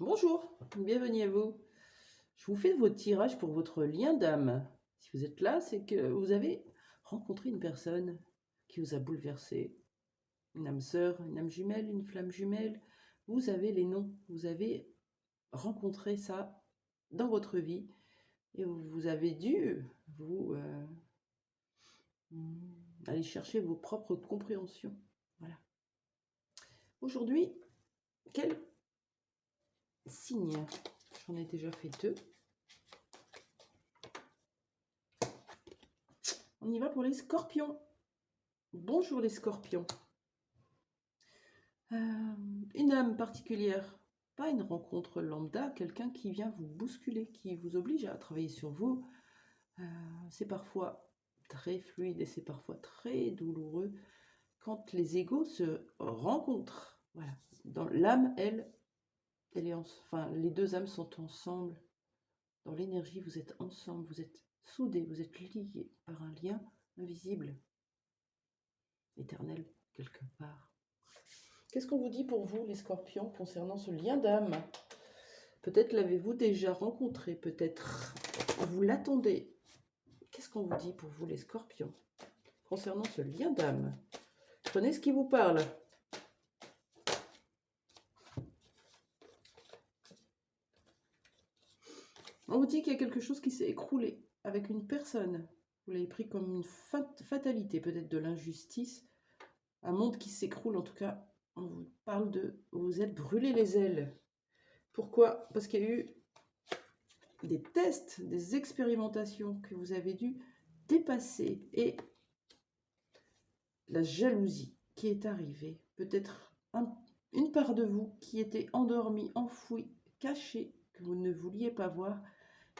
Bonjour, bienvenue à vous. Je vous fais votre tirage pour votre lien d'âme. Si vous êtes là, c'est que vous avez rencontré une personne qui vous a bouleversé. Une âme sœur, une âme jumelle, une flamme jumelle. Vous avez les noms, vous avez rencontré ça dans votre vie et vous avez dû vous aller chercher vos propres compréhensions. Voilà. Aujourd'hui, quel signe? J'en ai déjà fait 2. On y va pour les scorpions. Bonjour les scorpions. Une âme particulière, pas une rencontre lambda, quelqu'un qui vient vous bousculer, qui vous oblige à travailler sur vous. C'est parfois très fluide et c'est parfois très douloureux quand les égos se rencontrent. Voilà. Dans l'âme, elle est enfin, les deux âmes sont ensemble. Dans l'énergie, vous êtes ensemble, vous êtes soudés, vous êtes liés par un lien invisible, éternel quelque part. Qu'est-ce qu'on vous dit pour vous, les scorpions, concernant ce lien d'âme? Peut-être l'avez-vous déjà rencontré, peut-être vous l'attendez. Qu'est-ce qu'on vous dit pour vous, les scorpions, concernant ce lien d'âme? Prenez ce qui vous parle. On vous dit qu'il y a quelque chose qui s'est écroulé avec une personne. Vous l'avez pris comme une fatalité, peut-être de l'injustice. Un monde qui s'écroule, en tout cas, on vous parle de vous êtes brûlé les ailes. Pourquoi? Parce qu'il y a eu des tests, des expérimentations que vous avez dû dépasser. Et la jalousie qui est arrivée, peut-être une part de vous qui était endormie, enfouie, cachée, que vous ne vouliez pas voir,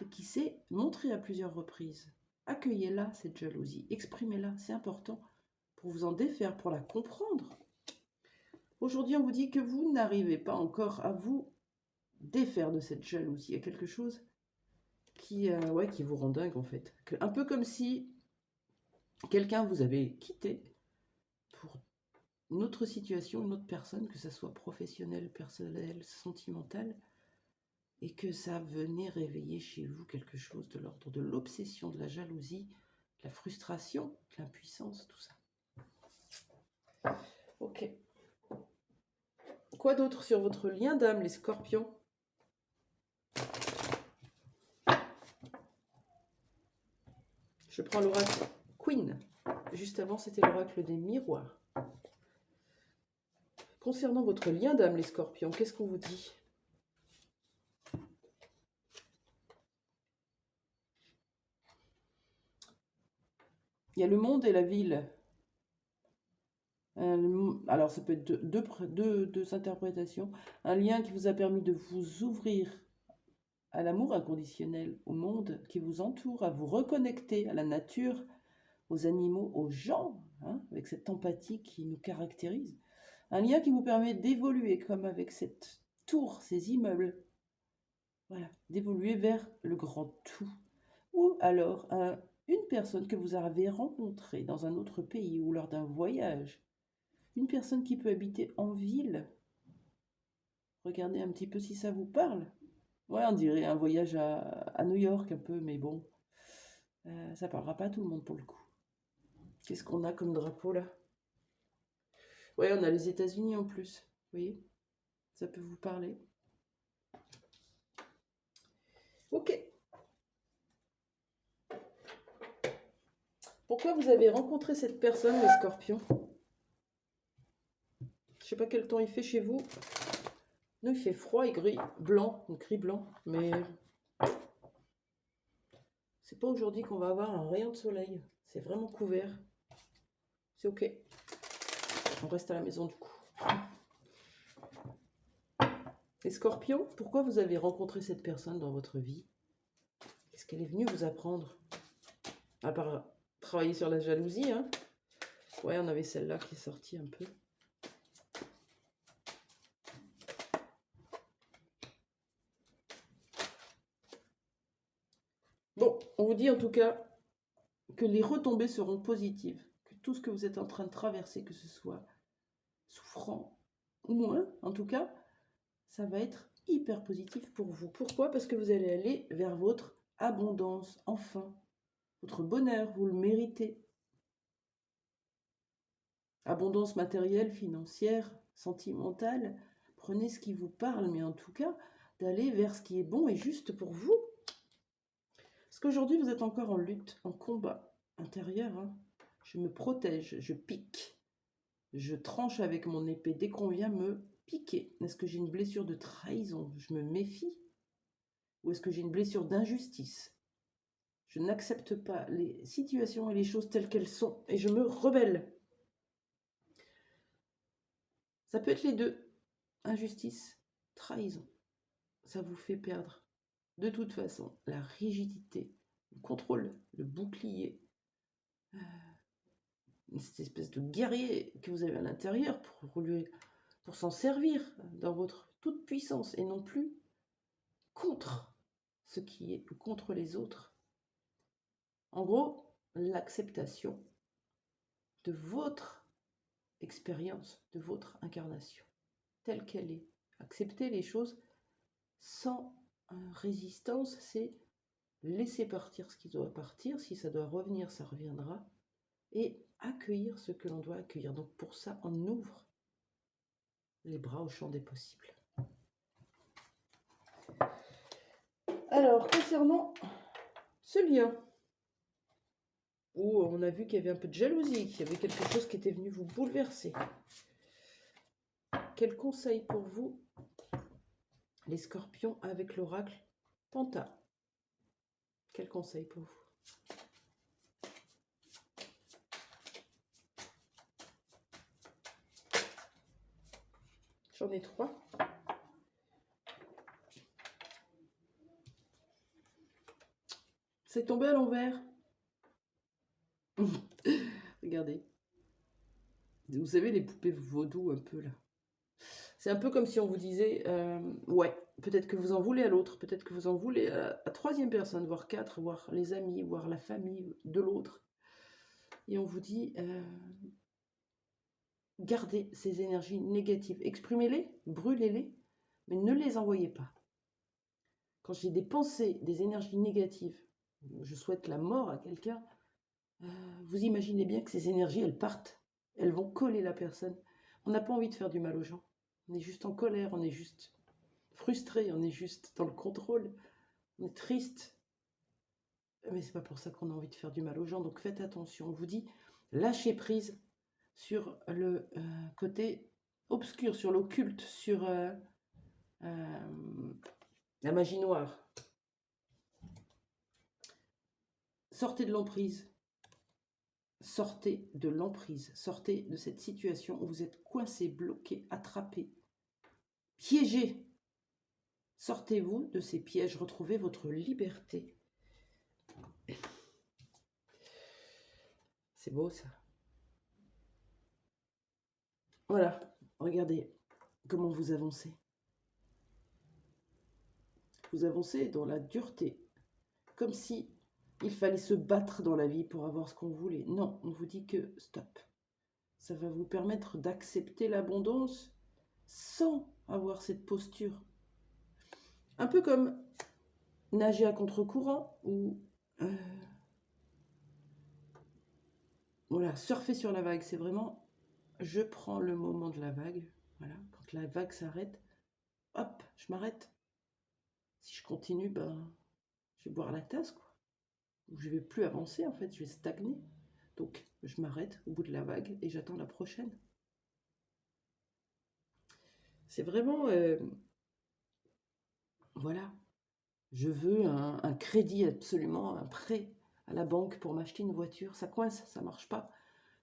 et qui s'est montrée à plusieurs reprises. Accueillez-la, cette jalousie, exprimez-la, c'est important pour vous en défaire, pour la comprendre. Aujourd'hui, on vous dit que vous n'arrivez pas encore à vous défaire de cette jalousie. Il y a quelque chose qui vous rend dingue, en fait. Un peu comme si quelqu'un vous avait quitté pour une autre situation, une autre personne, que ça soit professionnelle, personnelle, sentimentale, et que ça venait réveiller chez vous quelque chose de l'ordre de l'obsession, de la jalousie, de la frustration, de l'impuissance, tout ça. Ok. Quoi d'autre sur votre lien d'âme, les scorpions? Je prends l'oracle Queen. Juste avant, c'était l'oracle des miroirs. Concernant votre lien d'âme, les scorpions, qu'est-ce qu'on vous dit? Il y a le monde et la ville. Alors, ça peut être deux interprétations. Un lien qui vous a permis de vous ouvrir à l'amour inconditionnel, au monde qui vous entoure, à vous reconnecter à la nature, aux animaux, aux gens, hein, avec cette empathie qui nous caractérise. Un lien qui vous permet d'évoluer, comme avec cette tour, ces immeubles. Voilà, d'évoluer vers le grand tout. Ou alors une personne que vous avez rencontrée dans un autre pays ou lors d'un voyage. Une personne qui peut habiter en ville. Regardez un petit peu si ça vous parle. Ouais, on dirait un voyage à New York un peu, mais bon, ça parlera pas à tout le monde pour le coup. Qu'est-ce qu'on a comme drapeau là? Ouais, on a les États-Unis en plus. Vous voyez? Ça peut vous parler. Ok. Pourquoi vous avez rencontré cette personne, les scorpions? Je sais pas quel temps il fait chez vous. Nous, il fait froid et gris, blanc, gris blanc, mais c'est pas aujourd'hui qu'on va avoir un rayon de soleil. C'est vraiment couvert. C'est ok. On reste à la maison du coup. Les scorpions, pourquoi vous avez rencontré cette personne dans votre vie? Qu'est-ce qu'elle est venue vous apprendre? À part travailler sur la jalousie, hein? Ouais, on avait celle-là qui est sortie un peu. Bon, on vous dit en tout cas que les retombées seront positives, que tout ce que vous êtes en train de traverser, que ce soit souffrant ou moins, en tout cas, ça va être hyper positif pour vous. Pourquoi? Parce que vous allez aller vers votre abondance, enfin. Votre bonheur, vous le méritez. Abondance matérielle, financière, sentimentale. Prenez ce qui vous parle, mais en tout cas, d'aller vers ce qui est bon et juste pour vous. Parce qu'aujourd'hui, vous êtes encore en lutte, en combat intérieur. Hein. Je me protège, je pique. Je tranche avec mon épée dès qu'on vient me piquer. Est-ce que j'ai une blessure de trahison? Je me méfie. Ou est-ce que j'ai une blessure d'injustice? Je n'accepte pas les situations et les choses telles qu'elles sont et je me rebelle. Ça peut être les deux. Injustice, trahison. Ça vous fait perdre de toute façon la rigidité, le contrôle, le bouclier, cette espèce de guerrier que vous avez à l'intérieur pour s'en servir dans votre toute puissance et non plus contre ce qui est ou contre les autres. En gros, l'acceptation de votre expérience, de votre incarnation, telle qu'elle est. Accepter les choses sans résistance, c'est laisser partir ce qui doit partir. Si ça doit revenir, ça reviendra. Et accueillir ce que l'on doit accueillir. Donc pour ça, on ouvre les bras au champ des possibles. Alors, concernant ce lien, où on a vu qu'il y avait un peu de jalousie, qu'il y avait quelque chose qui était venu vous bouleverser. Quel conseil pour vous, les scorpions, avec l'oracle Panta? Quel conseil pour vous? J'en ai 3. C'est tombé à l'envers. Regardez. Vous savez, les poupées vaudou un peu là. C'est un peu comme si on vous disait, ouais, peut-être que vous en voulez à l'autre, peut-être que vous en voulez à troisième personne, voire 4, voire les amis, voire la famille de l'autre. Et on vous dit, gardez ces énergies négatives, exprimez-les, brûlez-les, mais ne les envoyez pas. Quand j'ai des pensées, des énergies négatives, je souhaite la mort à quelqu'un, vous imaginez bien que ces énergies, elles partent, elles vont coller la personne. On n'a pas envie de faire du mal aux gens. On est juste en colère, on est juste frustré, on est juste dans le contrôle, on est triste. Mais c'est pas pour ça qu'on a envie de faire du mal aux gens, donc faites attention. On vous dit, lâchez prise sur le côté obscur, sur l'occulte, sur la magie noire. Sortez de l'emprise. Sortez de l'emprise. Sortez de cette situation où vous êtes coincé, bloqué, attrapé, piégé. Sortez-vous de ces pièges. Retrouvez votre liberté. C'est beau ça. Voilà. Regardez comment vous avancez. Vous avancez dans la dureté. Comme si il fallait se battre dans la vie pour avoir ce qu'on voulait. Non, on vous dit que stop. Ça va vous permettre d'accepter l'abondance sans avoir cette posture. Un peu comme nager à contre-courant ou voilà, surfer sur la vague. C'est vraiment, je prends le moment de la vague. Voilà, quand la vague s'arrête, hop, je m'arrête. Si je continue, ben, je vais boire la tasse, quoi. Je vais plus avancer, en fait, je vais stagner. Donc, je m'arrête au bout de la vague et j'attends la prochaine. C'est vraiment, voilà, je veux un crédit absolument, un prêt à la banque pour m'acheter une voiture. Ça coince, ça marche pas.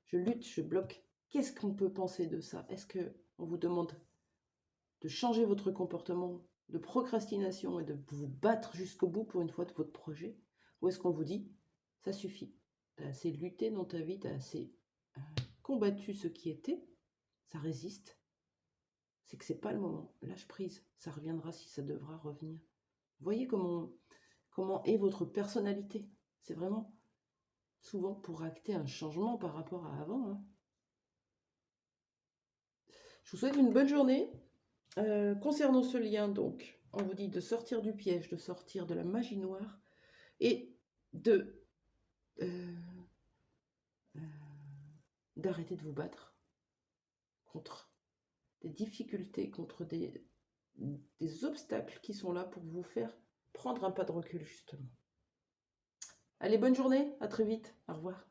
Je lutte, je bloque. Qu'est-ce qu'on peut penser de ça? Est-ce qu'on vous demande de changer votre comportement de procrastination et de vous battre jusqu'au bout pour une fois de votre projet? Ou est-ce qu'on vous dit, ça suffit, tu as assez lutté dans ta vie, tu as assez combattu ce qui était, ça résiste, c'est que c'est pas le moment, lâche prise, ça reviendra si ça devra revenir. Vous voyez comment est votre personnalité? C'est vraiment souvent pour acter un changement par rapport à avant. Hein. Je vous souhaite une bonne journée. Concernant ce lien, donc, on vous dit de sortir du piège, de sortir de la magie noire et de d'arrêter de vous battre contre des difficultés, contre des obstacles qui sont là pour vous faire prendre un pas de recul, justement. Allez, bonne journée, à très vite, au revoir.